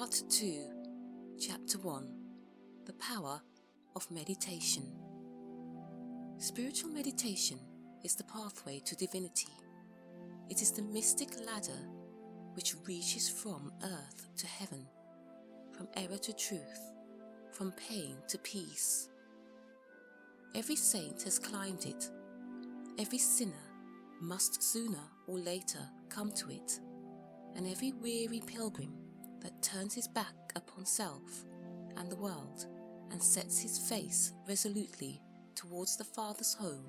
Part 2, Chapter 1, The Power of Meditation. Spiritual meditation is the pathway to divinity. It is the mystic ladder which reaches from earth to heaven, from error to truth, from pain to peace. Every saint has climbed it. Every sinner must sooner or later come to it, and every weary pilgrim that turns his back upon self and the world and sets his face resolutely towards the Father's home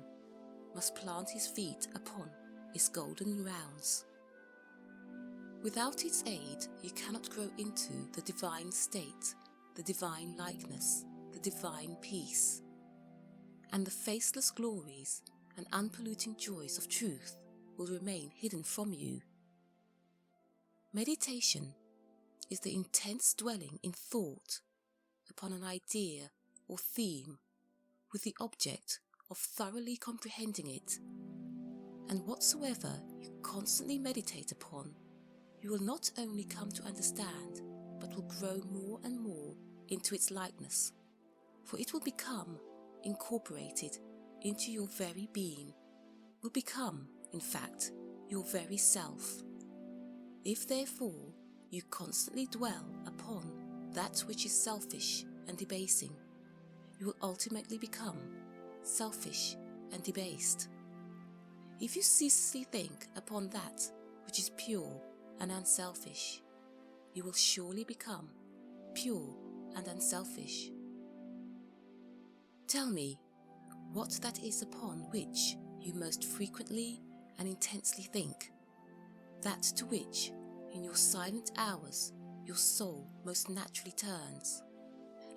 must plant his feet upon its golden rounds. Without its aid you cannot grow into the divine state, the divine likeness, the divine peace, and the faceless glories and unpolluting joys of truth will remain hidden from you. Meditation is the intense dwelling in thought upon an idea or theme with the object of thoroughly comprehending it, and whatsoever you constantly meditate upon, you will not only come to understand, but will grow more and more into its likeness, for it will become incorporated into your very being, will become, in fact, your very self. If therefore you constantly dwell upon that which is selfish and debasing, you will ultimately become selfish and debased. If you ceaselessly think upon that which is pure and unselfish, you will surely become pure and unselfish. Tell me what that is upon which you most frequently and intensely think, that to which in your silent hours your soul most naturally turns,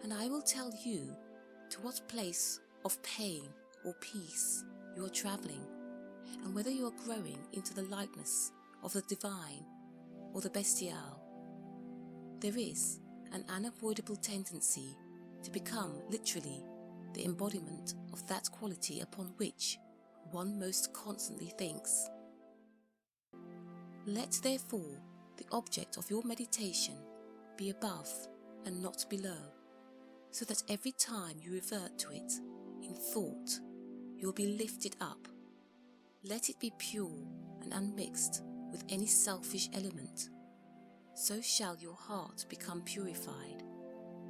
and I will tell you to what place of pain or peace you are travelling, and whether you are growing into the likeness of the divine or the bestial. There is an unavoidable tendency to become literally the embodiment of that quality upon which one most constantly thinks. Let therefore the object of your meditation be above and not below, so that every time you revert to it in thought, you will be lifted up. Let it be pure and unmixed with any selfish element. So shall your heart become purified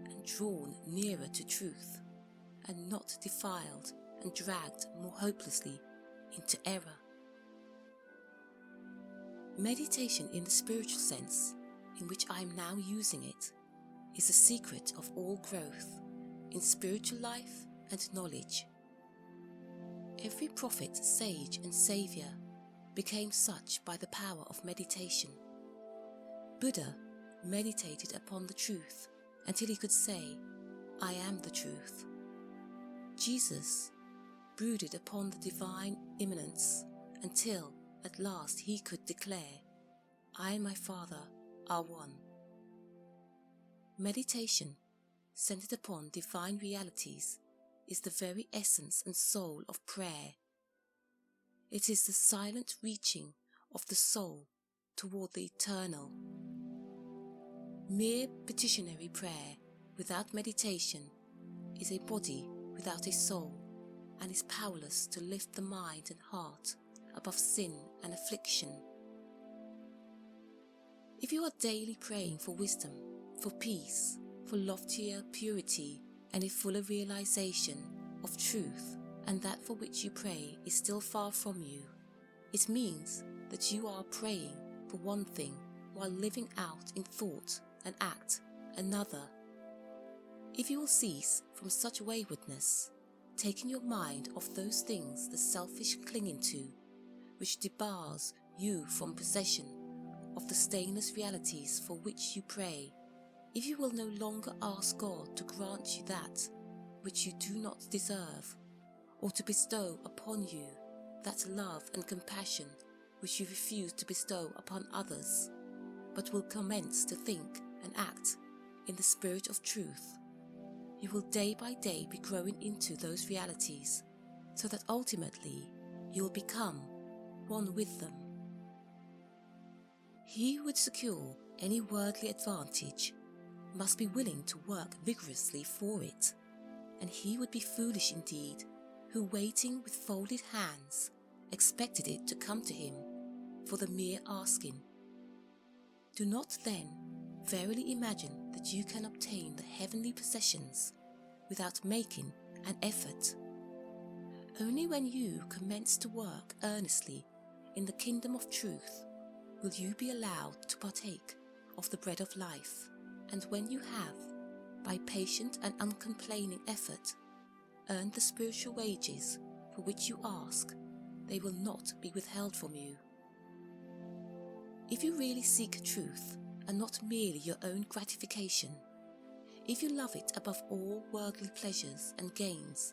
and drawn nearer to truth, and not defiled and dragged more hopelessly into error. Meditation in the spiritual sense, in which I am now using it, is the secret of all growth in spiritual life and knowledge. Every prophet, sage and saviour became such by the power of meditation. Buddha meditated upon the truth until he could say, "I am the truth." Jesus brooded upon the divine immanence until at last he could declare, "I and my Father are one." Meditation, centered upon divine realities, is the very essence and soul of prayer. It is the silent reaching of the soul toward the eternal. Mere petitionary prayer without meditation is a body without a soul, and is powerless to lift the mind and heart above sin and affliction. If you are daily praying for wisdom, for peace, for loftier purity, and a fuller realization of truth, and that for which you pray is still far from you, it means that you are praying for one thing while living out in thought and act another. If you will cease from such waywardness, taking your mind off those things the selfish clinging to, which debars you from possession of the stainless realities for which you pray, if you will no longer ask God to grant you that which you do not deserve, or to bestow upon you that love and compassion which you refuse to bestow upon others, but will commence to think and act in the spirit of truth, you will day by day be growing into those realities, so that ultimately you will become one with them. He who would secure any worldly advantage must be willing to work vigorously for it, and he would be foolish indeed who, waiting with folded hands, expected it to come to him for the mere asking. Do not then verily imagine that you can obtain the heavenly possessions without making an effort. Only when you commence to work earnestly in the kingdom of truth will you be allowed to partake of the bread of life, and when you have, by patient and uncomplaining effort, earned the spiritual wages for which you ask, they will not be withheld from you. If you really seek truth and not merely your own gratification, if you love it above all worldly pleasures and gains,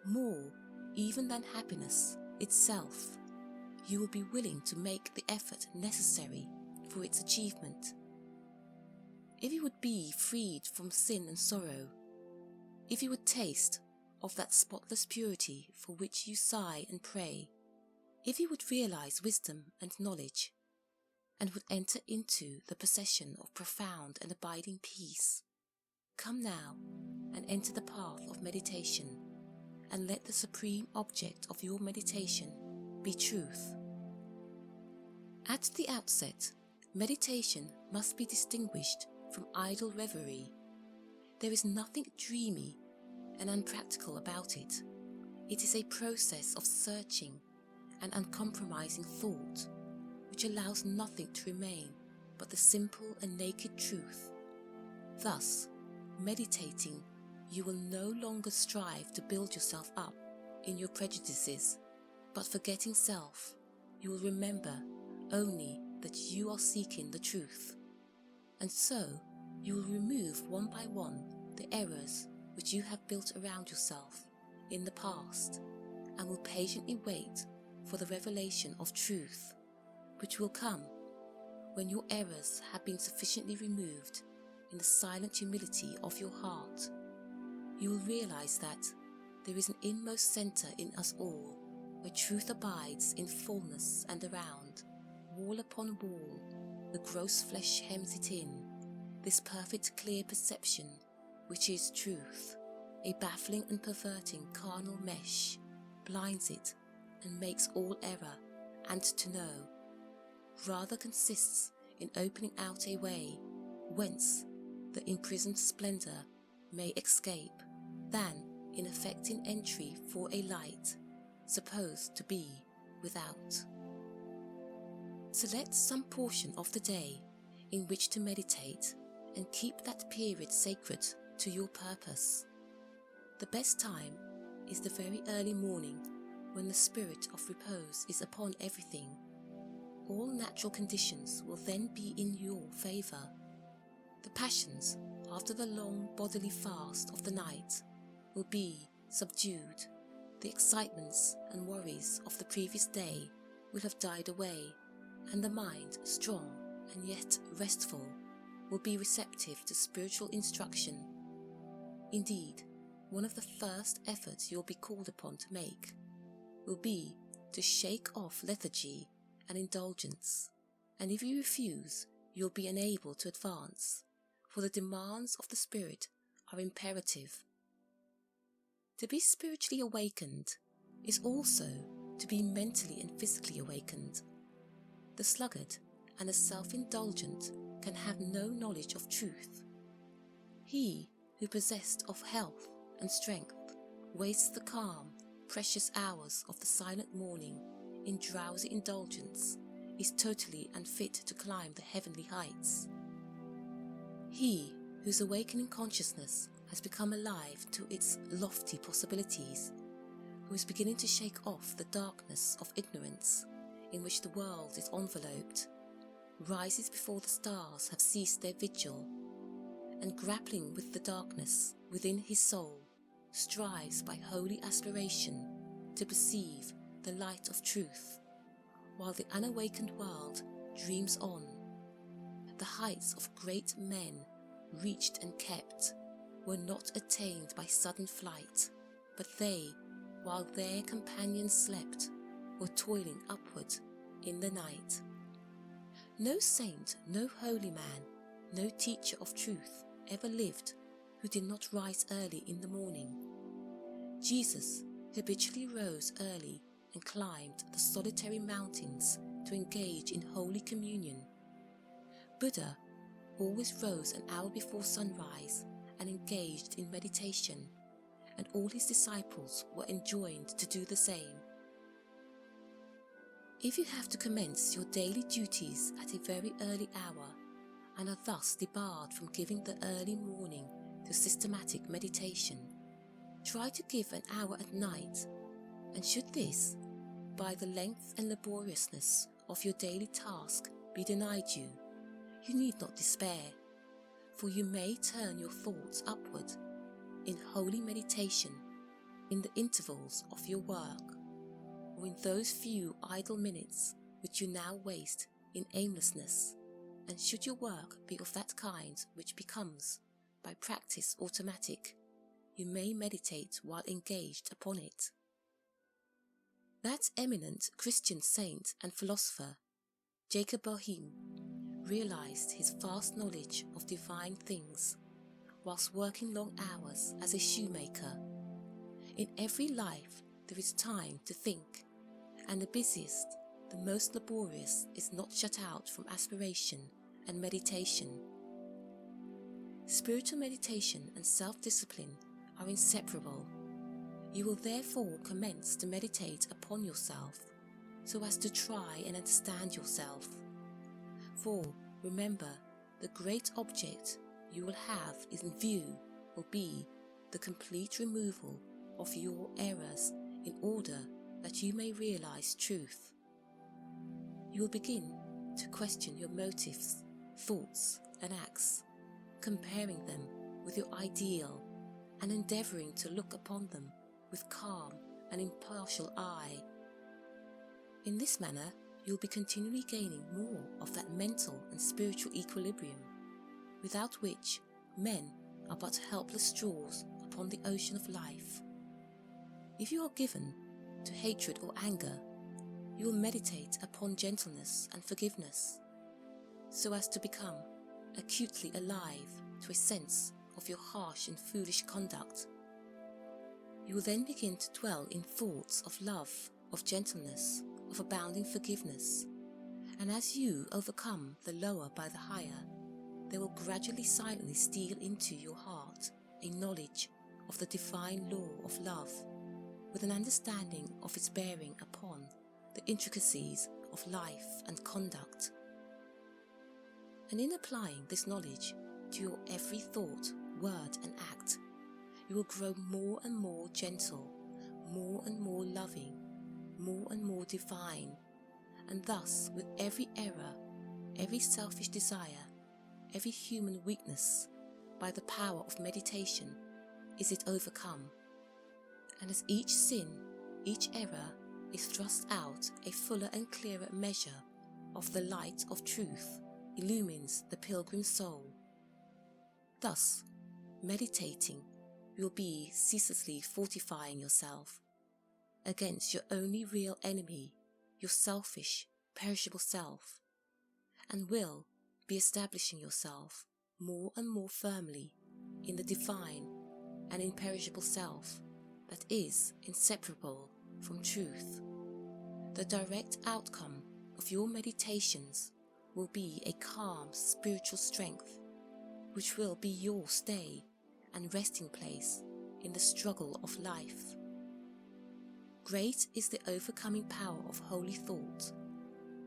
more even than happiness itself, you will be willing to make the effort necessary for its achievement. If you would be freed from sin and sorrow, if you would taste of that spotless purity for which you sigh and pray, if you would realize wisdom and knowledge, and would enter into the possession of profound and abiding peace, come now and enter the path of meditation, and let the supreme object of your meditation be truth. At the outset, meditation must be distinguished from idle reverie. There is nothing dreamy and unpractical about it. It is a process of searching and uncompromising thought, which allows nothing to remain but the simple and naked truth. Thus, meditating, you will no longer strive to build yourself up in your prejudices, but forgetting self, you will remember only that you are seeking the truth. And so, you will remove one by one the errors which you have built around yourself in the past, and will patiently wait for the revelation of truth, which will come when your errors have been sufficiently removed in the silent humility of your heart. You will realize that there is an inmost center in us all, where truth abides in fullness, and around, wall upon wall, the gross flesh hems it in, this perfect clear perception, which is truth, a baffling and perverting carnal mesh, blinds it and makes all error, and to know rather consists in opening out a way whence the imprisoned splendor may escape, than in effecting entry for a light supposed to be without. Select some portion of the day in which to meditate, and keep that period sacred to your purpose. The best time is the very early morning, when the spirit of repose is upon everything. All natural conditions will then be in your favour. The passions, after the long bodily fast of the night, will be subdued. The excitements and worries of the previous day will have died away, and the mind, strong and yet restful, will be receptive to spiritual instruction. Indeed, one of the first efforts you'll be called upon to make will be to shake off lethargy and indulgence, and if you refuse, you'll be unable to advance, for the demands of the spirit are imperative. To be spiritually awakened is also to be mentally and physically awakened. The sluggard and the self-indulgent can have no knowledge of truth. He who, possessed of health and strength, wastes the calm, precious hours of the silent morning in drowsy indulgence, is totally unfit to climb the heavenly heights. He whose awakening consciousness has become alive to its lofty possibilities, who is beginning to shake off the darkness of ignorance in which the world is enveloped, rises before the stars have ceased their vigil, and grappling with the darkness within his soul, strives by holy aspiration to perceive the light of truth, while the unawakened world dreams on. The heights of great men, reached and kept, were not attained by sudden flight, but they, while their companions slept, were toiling upward in the night. No saint, no holy man, no teacher of truth ever lived who did not rise early in the morning. Jesus habitually rose early and climbed the solitary mountains to engage in Holy Communion. Buddha always rose an hour before sunrise and engaged in meditation, and all his disciples were enjoined to do the same. If you have to commence your daily duties at a very early hour and are thus debarred from giving the early morning to systematic meditation, try to give an hour at night, and should this, by the length and laboriousness of your daily task, be denied you, you need not despair, for you may turn your thoughts upward in holy meditation in the intervals of your work, or in those few idle minutes which you now waste in aimlessness, and should your work be of that kind which becomes, by practice, automatic, you may meditate while engaged upon it. That eminent Christian saint and philosopher, Jacob Boehme, realized his vast knowledge of divine things whilst working long hours as a shoemaker. In every life there is time to think, and the busiest, the most laborious, is not shut out from aspiration and meditation. Spiritual meditation and self-discipline are inseparable. You will therefore commence to meditate upon yourself, so as to try and understand yourself. For, remember, the great object you will have in view will be the complete removal of your errors in order that you may realize truth. You will begin to question your motives, thoughts, and acts, comparing them with your ideal and endeavoring to look upon them with calm and impartial eye. In this manner, you will be continually gaining more of that mental and spiritual equilibrium, without which men are but helpless straws upon the ocean of life. If you are given to hatred or anger, you will meditate upon gentleness and forgiveness, so as to become acutely alive to a sense of your harsh and foolish conduct. You will then begin to dwell in thoughts of love, of gentleness, of abounding forgiveness, and as you overcome the lower by the higher, there will gradually silently steal into your heart a knowledge of the divine law of love, with an understanding of its bearing upon the intricacies of life and conduct. And in applying this knowledge to your every thought, word, and act, you will grow more and more gentle, more and more loving, more and more divine, and thus with every error, every selfish desire, every human weakness, by the power of meditation, is it overcome. And as each sin, each error is thrust out, a fuller and clearer measure of the light of truth illumines the pilgrim soul. Thus, meditating will be ceaselessly fortifying yourself against your only real enemy, your selfish, perishable self, and will be establishing yourself more and more firmly in the divine and imperishable self that is inseparable from truth. The direct outcome of your meditations will be a calm spiritual strength, which will be your stay and resting place in the struggle of life. Great is the overcoming power of holy thought,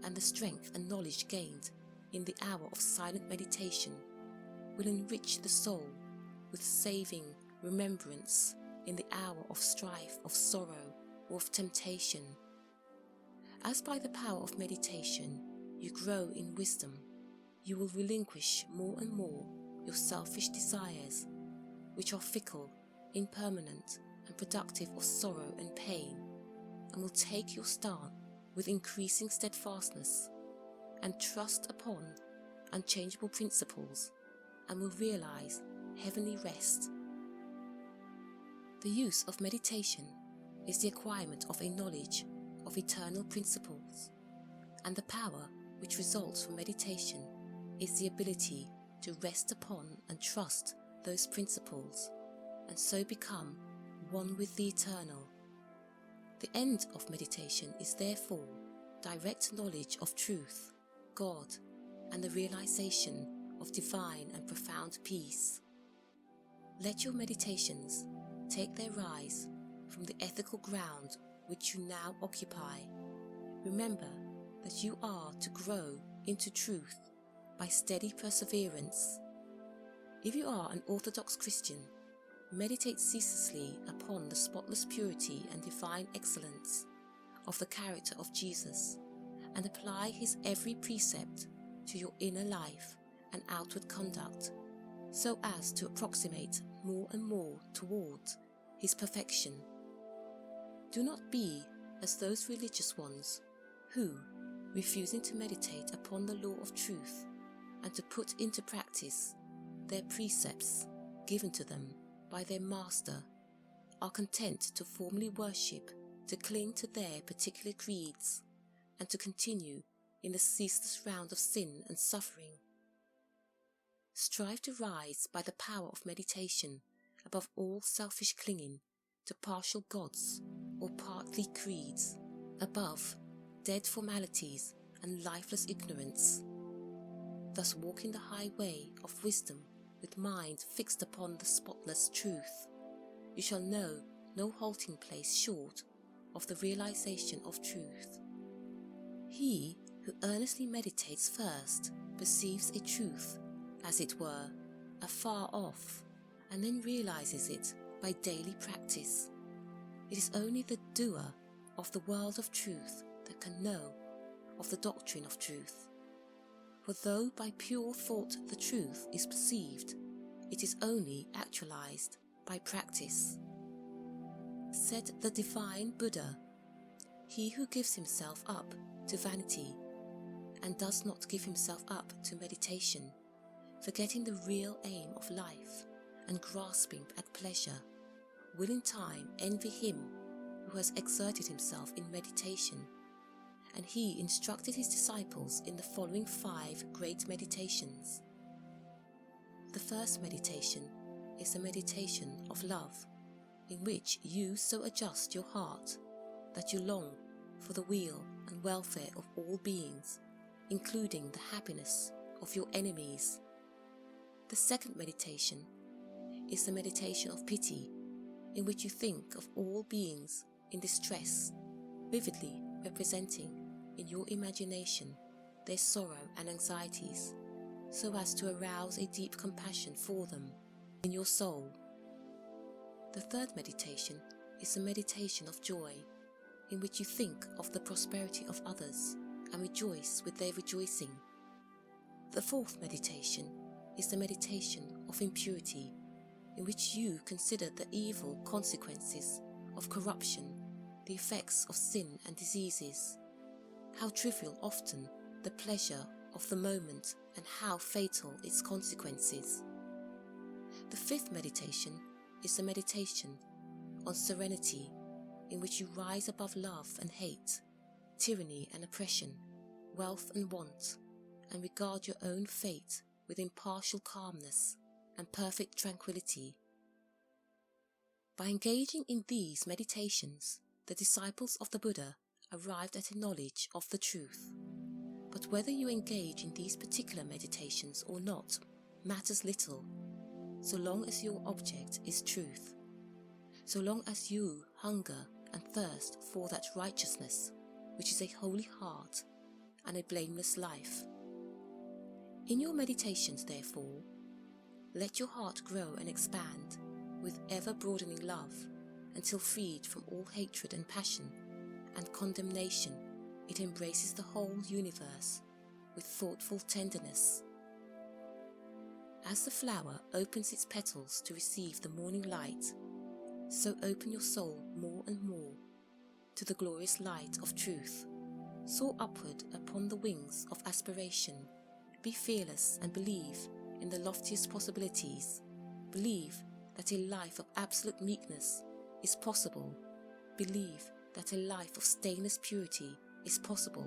and the strength and knowledge gained in the hour of silent meditation will enrich the soul with saving remembrance in the hour of strife, of sorrow, or of temptation. As by the power of meditation you grow in wisdom, you will relinquish more and more your selfish desires, which are fickle, impermanent, and productive of sorrow and pain, and will take your stand with increasing steadfastness, and trust upon unchangeable principles, and will realize heavenly rest. The use of meditation is the acquirement of a knowledge of eternal principles, and the power which results from meditation is the ability to rest upon and trust those principles, and so become one with the eternal. The end of meditation is therefore direct knowledge of truth, God, and the realization of divine and profound peace. Let your meditations take their rise from the ethical ground which you now occupy. Remember that you are to grow into truth by steady perseverance. If you are an Orthodox Christian, meditate ceaselessly upon the spotless purity and divine excellence of the character of Jesus, and apply his every precept to your inner life and outward conduct, so as to approximate more and more towards his perfection. Do not be as those religious ones who, refusing to meditate upon the law of truth and to put into practice their precepts given to them by their master, are content to formally worship, to cling to their particular creeds, and to continue in the ceaseless round of sin and suffering. Strive to rise by the power of meditation above all selfish clinging to partial gods or partly creeds, above dead formalities and lifeless ignorance. Thus walk in the high way of wisdom with mind fixed upon the spotless truth. You shall know no halting place short of the realization of truth. He who earnestly meditates first perceives a truth, as it were, afar off, and then realizes it by daily practice. It is only the doer of the world of truth that can know of the doctrine of truth. For though by pure thought the truth is perceived, it is only actualized by practice. Said the divine Buddha, "He who gives himself up to vanity and does not give himself up to meditation, forgetting the real aim of life and grasping at pleasure, will in time envy him who has exerted himself in meditation." And he instructed his disciples in the following 5 great meditations. The first meditation is a meditation of love, in which you so adjust your heart that you long for the weal and welfare of all beings, including the happiness of your enemies. The second meditation is the meditation of pity, in which you think of all beings in distress, vividly representing in your imagination their sorrow and anxieties, so as to arouse a deep compassion for them in your soul. The third meditation is a meditation of joy, in which you think of the prosperity of others and rejoice with their rejoicing. The fourth meditation is the meditation of impurity, in which you consider the evil consequences of corruption, the effects of sin and diseases, how trivial often the pleasure of the moment and how fatal its consequences. The fifth meditation is the meditation on serenity, in which you rise above love and hate, tyranny and oppression, wealth and want, and regard your own fate with impartial calmness and perfect tranquility. By engaging in these meditations, the disciples of the Buddha arrived at a knowledge of the truth. But whether you engage in these particular meditations or not matters little, so long as your object is truth, so long as you hunger and thirst for that righteousness which is a holy heart and a blameless life. In your meditations, therefore, let your heart grow and expand with ever-broadening love until freed from all hatred and passion and condemnation, it embraces the whole universe with thoughtful tenderness. As the flower opens its petals to receive the morning light, so open your soul more and more to the glorious light of truth. Soar upward upon the wings of aspiration. Be fearless and believe in the loftiest possibilities. Believe that a life of absolute meekness is possible. Believe that a life of stainless purity is possible.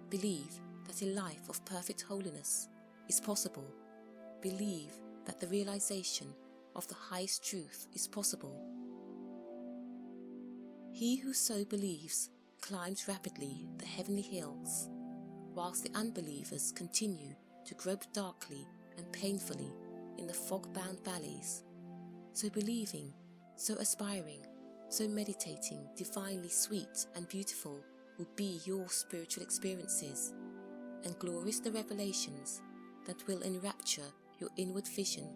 Believe that a life of perfect holiness is possible. believe that the realization of the highest truth is possible. He who so believes climbs rapidly the heavenly hills, whilst the unbelievers continue to grope darkly and painfully in the fog-bound valleys. So believing, so aspiring, so meditating divinely sweet and beautiful will be your spiritual experiences, and glorious the revelations that will enrapture your inward vision.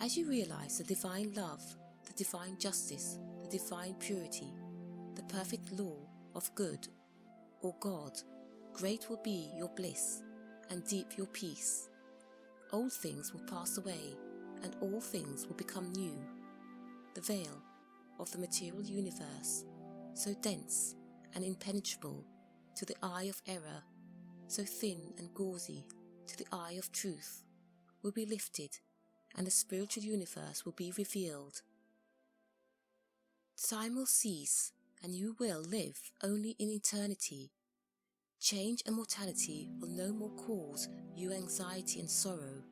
As you realize the divine love, the divine justice, the divine purity, the perfect law of good, or God, great will be your bliss and deep your peace. Old things will pass away and all things will become new. The veil of the material universe, so dense and impenetrable to the eye of error, so thin and gauzy to the eye of truth, will be lifted, and the spiritual universe will be revealed. Time will cease, and you will live only in eternity. Change and mortality will no more cause you anxiety and sorrow,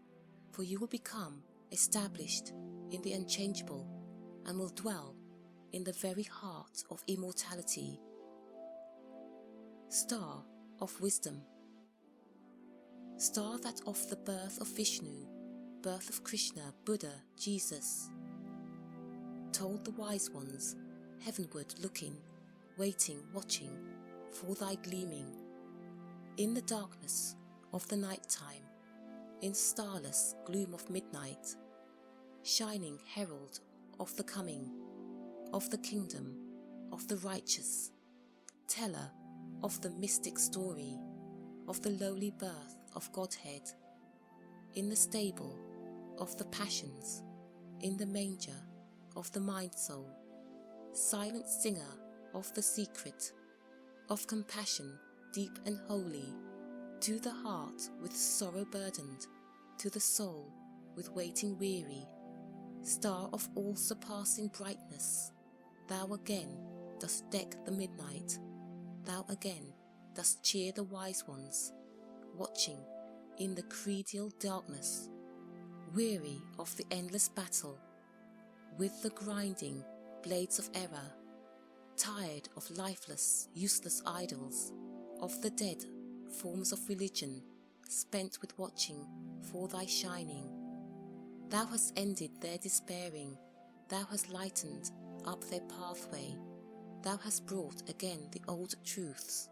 for you will become established in the unchangeable and will dwell in the very heart of immortality. Star of wisdom. Star that of the birth of Vishnu, birth of Krishna, Buddha, Jesus, told the wise ones, heavenward looking, waiting, watching for thy gleaming. In the darkness of the night time, in starless gloom of midnight, shining herald of the coming, of the kingdom, of the righteous, teller of the mystic story, of the lowly birth of Godhead, in the stable of the passions, in the manger of the mind-soul, silent singer of the secret, of compassion deep and holy, to the heart with sorrow burdened, to the soul with waiting weary, star of all surpassing brightness, thou again dost deck the midnight, thou again dost cheer the wise ones, watching in the creedal darkness, weary of the endless battle, with the grinding blades of error, tired of lifeless, useless idols, of the dead forms of religion, spent with watching for thy shining. Thou hast ended their despairing, thou hast lightened up their pathway, thou hast brought again the old truths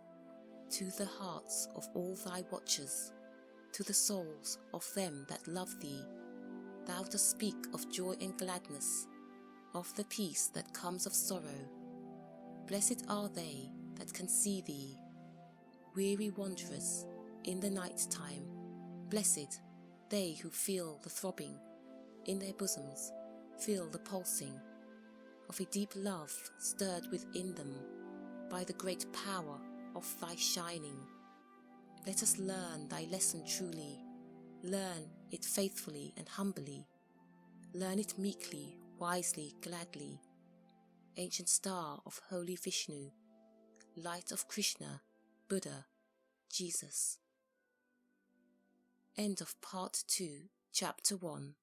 to the hearts of all thy watchers, to the souls of them that love thee. Thou dost speak of joy and gladness, of the peace that comes of sorrow. Blessed are they that can see thee, weary wanderers in the night time. Blessed they who feel the throbbing in their bosoms, feel the pulsing of a deep love stirred within them by the great power of thy shining. Let us learn thy lesson truly, learn it faithfully and humbly, learn it meekly, wisely, gladly. Ancient star of holy Vishnu, light of Krishna, Buddha, Jesus. End of Part 2, Chapter 1.